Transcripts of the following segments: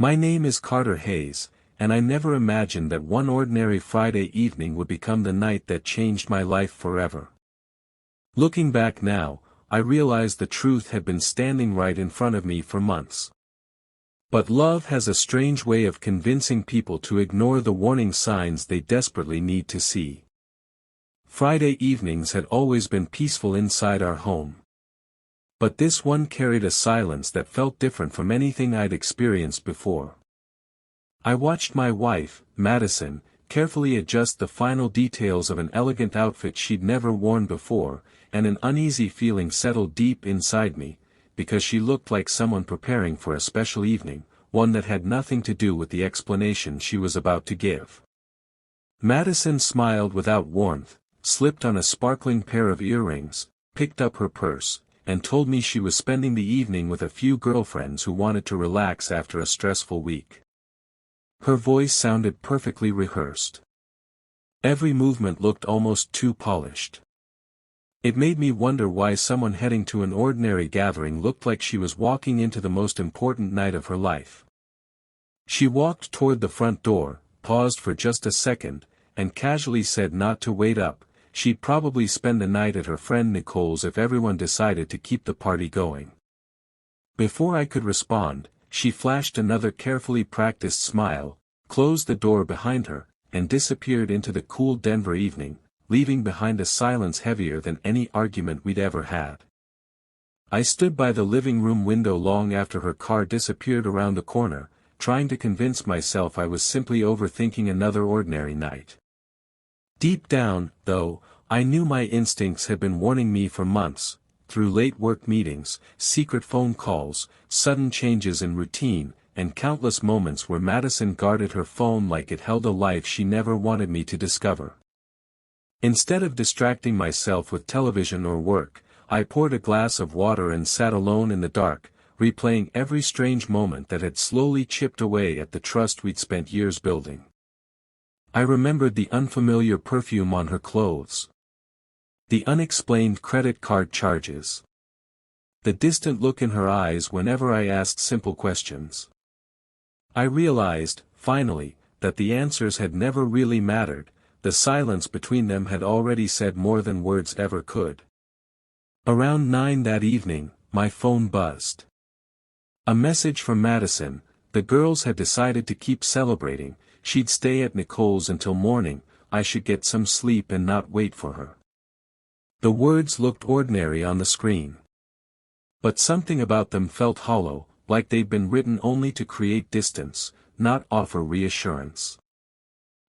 My name is Carter Hayes, and I never imagined that one ordinary Friday evening would become the night that changed my life forever. Looking back now, I realize the truth had been standing right in front of me for months. But love has a strange way of convincing people to ignore the warning signs they desperately need to see. Friday evenings had always been peaceful inside our home. But this one carried a silence that felt different from anything I'd experienced before. I watched my wife, Madison, carefully adjust the final details of an elegant outfit she'd never worn before, and an uneasy feeling settled deep inside me, because she looked like someone preparing for a special evening, one that had nothing to do with the explanation she was about to give. Madison smiled without warmth, slipped on a sparkling pair of earrings, picked up her purse, and told me she was spending the evening with a few girlfriends who wanted to relax after a stressful week. Her voice sounded perfectly rehearsed. Every movement looked almost too polished. It made me wonder why someone heading to an ordinary gathering looked like she was walking into the most important night of her life. She walked toward the front door, paused for just a second, and casually said not to wait up. She'd probably spend the night at her friend Nicole's if everyone decided to keep the party going. Before I could respond, she flashed another carefully practiced smile, closed the door behind her, and disappeared into the cool Denver evening, leaving behind a silence heavier than any argument we'd ever had. I stood by the living room window long after her car disappeared around the corner, trying to convince myself I was simply overthinking another ordinary night. Deep down, though, I knew my instincts had been warning me for months, through late work meetings, secret phone calls, sudden changes in routine, and countless moments where Madison guarded her phone like it held a life she never wanted me to discover. Instead of distracting myself with television or work, I poured a glass of water and sat alone in the dark, replaying every strange moment that had slowly chipped away at the trust we'd spent years building. I remembered the unfamiliar perfume on her clothes, the unexplained credit card charges, the distant look in her eyes whenever I asked simple questions. I realized, finally, that the answers had never really mattered. The silence between them had already said more than words ever could. Around 9 that evening, my phone buzzed. A message from Madison. The girls had decided to keep celebrating. She'd stay at Nicole's until morning. I should get some sleep and not wait for her. The words looked ordinary on the screen. But something about them felt hollow, like they'd been written only to create distance, not offer reassurance.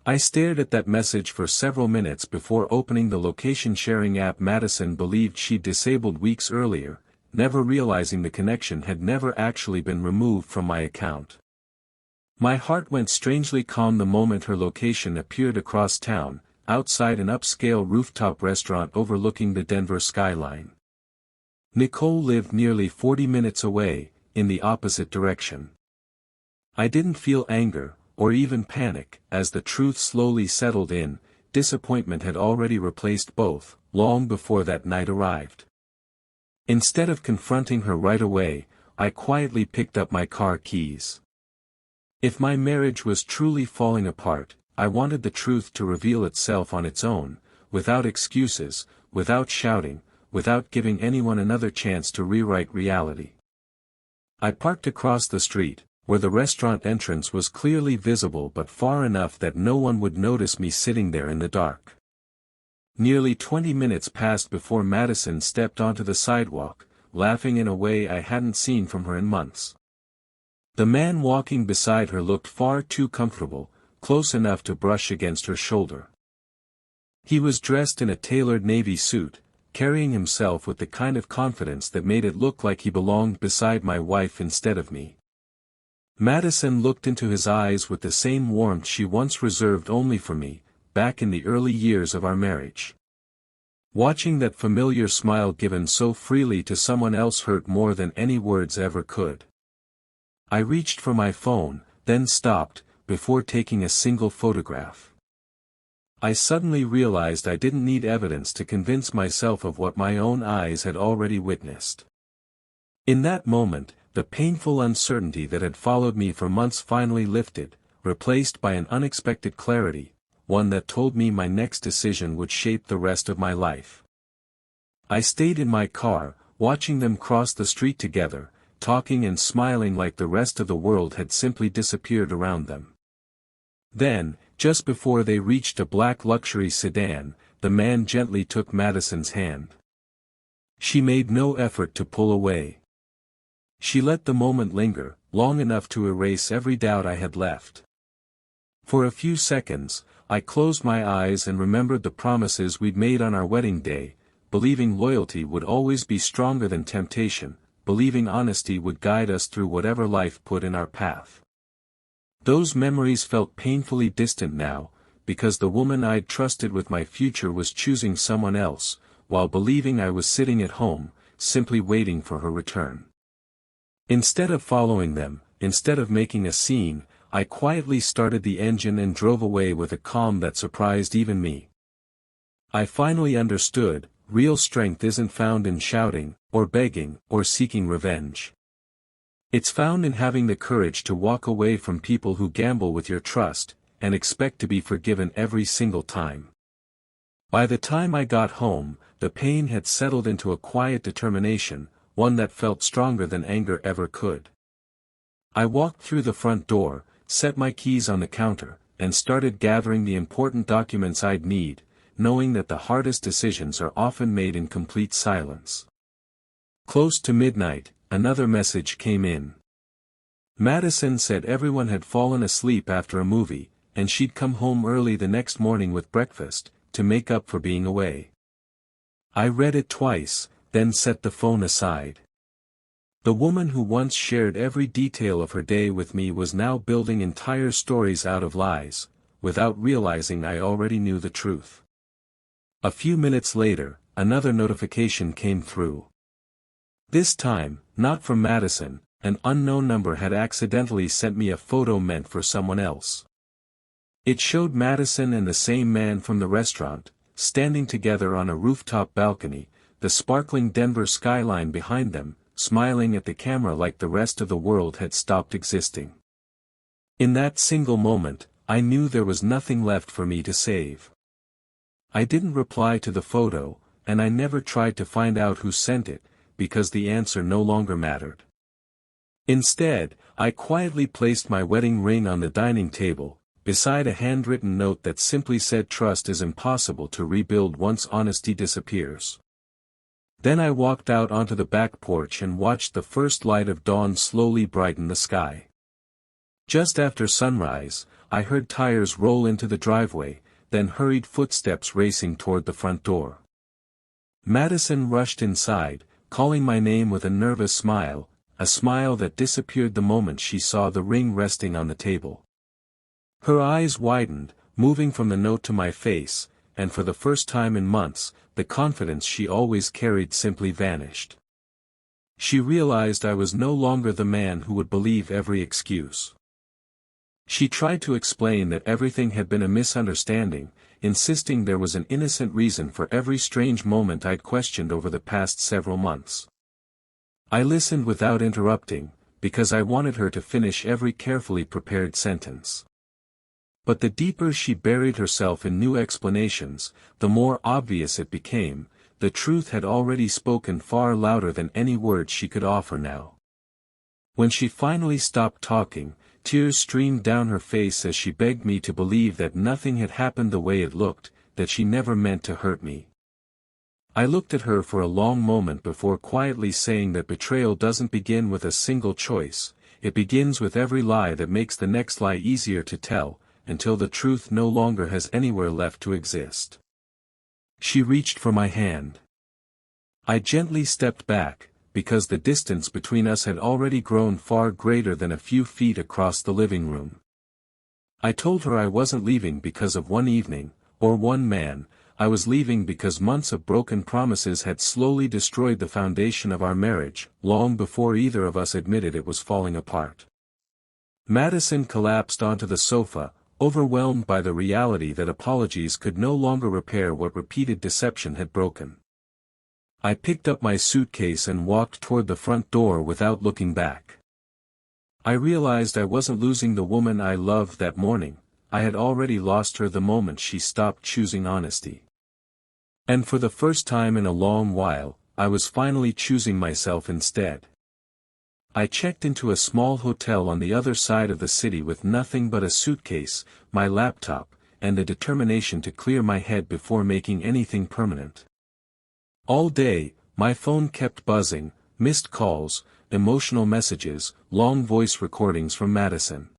I stared at that message for several minutes before opening the location-sharing app Madison believed she'd disabled weeks earlier, never realizing the connection had never actually been removed from my account. My heart went strangely calm the moment her location appeared across town, outside an upscale rooftop restaurant overlooking the Denver skyline. Nicole lived nearly 40 minutes away, in the opposite direction. I didn't feel anger, or even panic. As the truth slowly settled in, disappointment had already replaced both, long before that night arrived. Instead of confronting her right away, I quietly picked up my car keys. If my marriage was truly falling apart, I wanted the truth to reveal itself on its own, without excuses, without shouting, without giving anyone another chance to rewrite reality. I parked across the street, where the restaurant entrance was clearly visible but far enough that no one would notice me sitting there in the dark. Nearly 20 minutes passed before Madison stepped onto the sidewalk, laughing in a way I hadn't seen from her in months. The man walking beside her looked far too comfortable, close enough to brush against her shoulder. He was dressed in a tailored navy suit, carrying himself with the kind of confidence that made it look like he belonged beside my wife instead of me. Madison looked into his eyes with the same warmth she once reserved only for me, back in the early years of our marriage. Watching that familiar smile given so freely to someone else hurt more than any words ever could. I reached for my phone, then stopped, before taking a single photograph. I suddenly realized I didn't need evidence to convince myself of what my own eyes had already witnessed. In that moment, the painful uncertainty that had followed me for months finally lifted, replaced by an unexpected clarity, one that told me my next decision would shape the rest of my life. I stayed in my car, watching them cross the street together, talking and smiling like the rest of the world had simply disappeared around them. Then, just before they reached a black luxury sedan, the man gently took Madison's hand. She made no effort to pull away. She let the moment linger, long enough to erase every doubt I had left. For a few seconds, I closed my eyes and remembered the promises we'd made on our wedding day, believing loyalty would always be stronger than temptation, believing honesty would guide us through whatever life put in our path. Those memories felt painfully distant now, because the woman I'd trusted with my future was choosing someone else, while believing I was sitting at home, simply waiting for her return. Instead of following them, instead of making a scene, I quietly started the engine and drove away with a calm that surprised even me. I finally understood, real strength isn't found in shouting, or begging, or seeking revenge. It's found in having the courage to walk away from people who gamble with your trust, and expect to be forgiven every single time. By the time I got home, the pain had settled into a quiet determination, one that felt stronger than anger ever could. I walked through the front door, set my keys on the counter, and started gathering the important documents I'd need, knowing that the hardest decisions are often made in complete silence. Close to midnight, another message came in. Madison said everyone had fallen asleep after a movie, and she'd come home early the next morning with breakfast, to make up for being away. I read it twice, then set the phone aside. The woman who once shared every detail of her day with me was now building entire stories out of lies, without realizing I already knew the truth. A few minutes later, another notification came through. This time, not from Madison, an unknown number had accidentally sent me a photo meant for someone else. It showed Madison and the same man from the restaurant, standing together on a rooftop balcony, the sparkling Denver skyline behind them, smiling at the camera like the rest of the world had stopped existing. In that single moment, I knew there was nothing left for me to save. I didn't reply to the photo, and I never tried to find out who sent it, because the answer no longer mattered. Instead, I quietly placed my wedding ring on the dining table, beside a handwritten note that simply said trust is impossible to rebuild once honesty disappears. Then I walked out onto the back porch and watched the first light of dawn slowly brighten the sky. Just after sunrise, I heard tires roll into the driveway, then hurried footsteps racing toward the front door. Madison rushed inside, calling my name with a nervous smile, a smile that disappeared the moment she saw the ring resting on the table. Her eyes widened, moving from the note to my face, and for the first time in months, the confidence she always carried simply vanished. She realized I was no longer the man who would believe every excuse. She tried to explain that everything had been a misunderstanding, insisting there was an innocent reason for every strange moment I'd questioned over the past several months. I listened without interrupting, because I wanted her to finish every carefully prepared sentence. But the deeper she buried herself in new explanations, the more obvious it became, the truth had already spoken far louder than any words she could offer now. When she finally stopped talking, tears streamed down her face as she begged me to believe that nothing had happened the way it looked, that she never meant to hurt me. I looked at her for a long moment before quietly saying that betrayal doesn't begin with a single choice, it begins with every lie that makes the next lie easier to tell, until the truth no longer has anywhere left to exist. She reached for my hand. I gently stepped back, because the distance between us had already grown far greater than a few feet across the living room. I told her I wasn't leaving because of one evening, or one man, I was leaving because months of broken promises had slowly destroyed the foundation of our marriage, long before either of us admitted it was falling apart. Madison collapsed onto the sofa, overwhelmed by the reality that apologies could no longer repair what repeated deception had broken. I picked up my suitcase and walked toward the front door without looking back. I realized I wasn't losing the woman I loved that morning, I had already lost her the moment she stopped choosing honesty. And for the first time in a long while, I was finally choosing myself instead. I checked into a small hotel on the other side of the city with nothing but a suitcase, my laptop, and the determination to clear my head before making anything permanent. All day, my phone kept buzzing, missed calls, emotional messages, long voice recordings from Madison.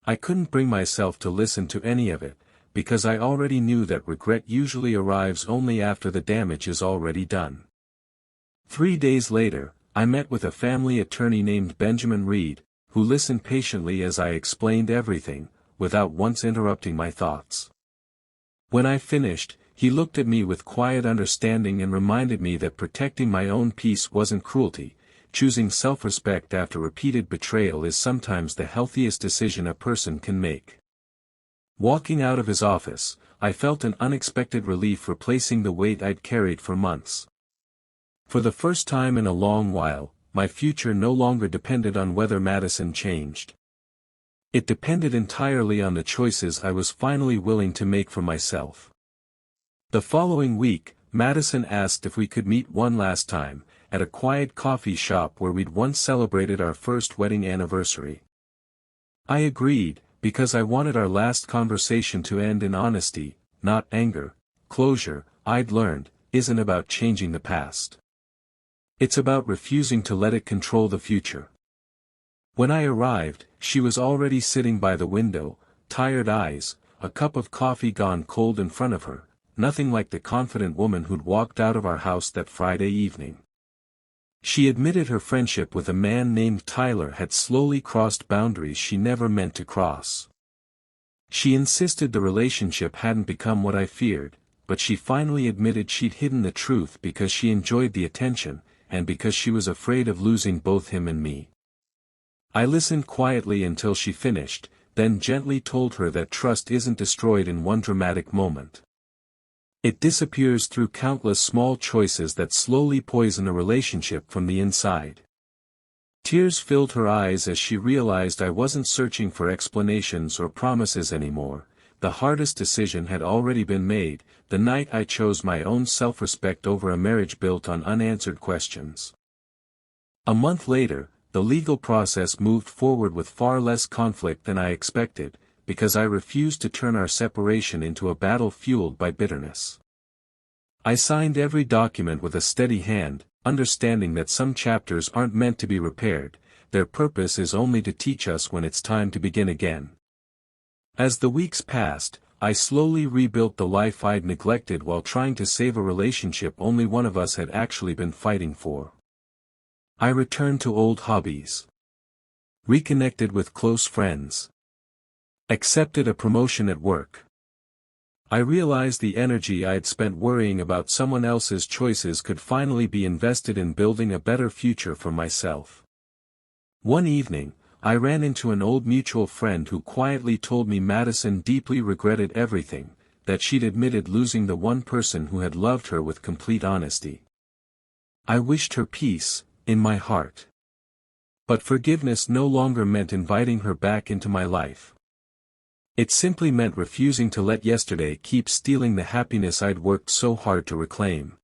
I couldn't bring myself to listen to any of it, because I already knew that regret usually arrives only after the damage is already done. 3 days later, I met with a family attorney named Benjamin Reed, who listened patiently as I explained everything, without once interrupting my thoughts. When I finished, he looked at me with quiet understanding and reminded me that protecting my own peace wasn't cruelty. Choosing self-respect after repeated betrayal is sometimes the healthiest decision a person can make. Walking out of his office, I felt an unexpected relief replacing the weight I'd carried for months. For the first time in a long while, my future no longer depended on whether Madison changed. It depended entirely on the choices I was finally willing to make for myself. The following week, Madison asked if we could meet one last time, at a quiet coffee shop where we'd once celebrated our first wedding anniversary. I agreed, because I wanted our last conversation to end in honesty, not anger. Closure, I'd learned, isn't about changing the past. It's about refusing to let it control the future. When I arrived, she was already sitting by the window, tired eyes, a cup of coffee gone cold in front of her, nothing like the confident woman who'd walked out of our house that Friday evening. She admitted her friendship with a man named Tyler had slowly crossed boundaries she never meant to cross. She insisted the relationship hadn't become what I feared, but she finally admitted she'd hidden the truth because she enjoyed the attention, and because she was afraid of losing both him and me. I listened quietly until she finished, then gently told her that trust isn't destroyed in one dramatic moment. It disappears through countless small choices that slowly poison a relationship from the inside. Tears filled her eyes as she realized I wasn't searching for explanations or promises anymore. The hardest decision had already been made, the night I chose my own self-respect over a marriage built on unanswered questions. A month later, the legal process moved forward with far less conflict than I expected, because I refused to turn our separation into a battle fueled by bitterness. I signed every document with a steady hand, understanding that some chapters aren't meant to be repaired, their purpose is only to teach us when it's time to begin again. As the weeks passed, I slowly rebuilt the life I'd neglected while trying to save a relationship only one of us had actually been fighting for. I returned to old hobbies. Reconnected with close friends. Accepted a promotion at work. I realized the energy I had spent worrying about someone else's choices could finally be invested in building a better future for myself. One evening, I ran into an old mutual friend who quietly told me Madison deeply regretted everything, that she'd admitted losing the one person who had loved her with complete honesty. I wished her peace, in my heart. But forgiveness no longer meant inviting her back into my life. It simply meant refusing to let yesterday keep stealing the happiness I'd worked so hard to reclaim.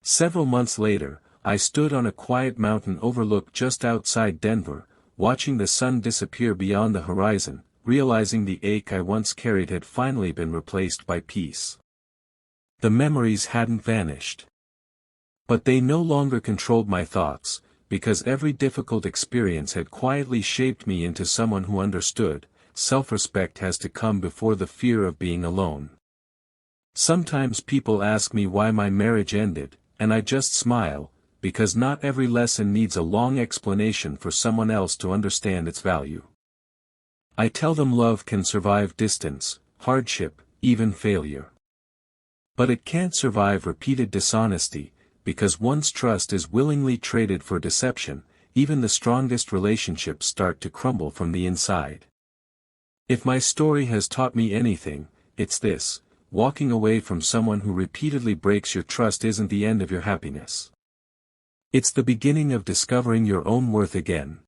Several months later, I stood on a quiet mountain overlook just outside Denver, watching the sun disappear beyond the horizon, realizing the ache I once carried had finally been replaced by peace. The memories hadn't vanished. But they no longer controlled my thoughts, because every difficult experience had quietly shaped me into someone who understood. Self-respect has to come before the fear of being alone. Sometimes people ask me why my marriage ended, and I just smile, because not every lesson needs a long explanation for someone else to understand its value. I tell them love can survive distance, hardship, even failure. But it can't survive repeated dishonesty, because once trust is willingly traded for deception, even the strongest relationships start to crumble from the inside. If my story has taught me anything, it's this: walking away from someone who repeatedly breaks your trust isn't the end of your happiness. It's the beginning of discovering your own worth again.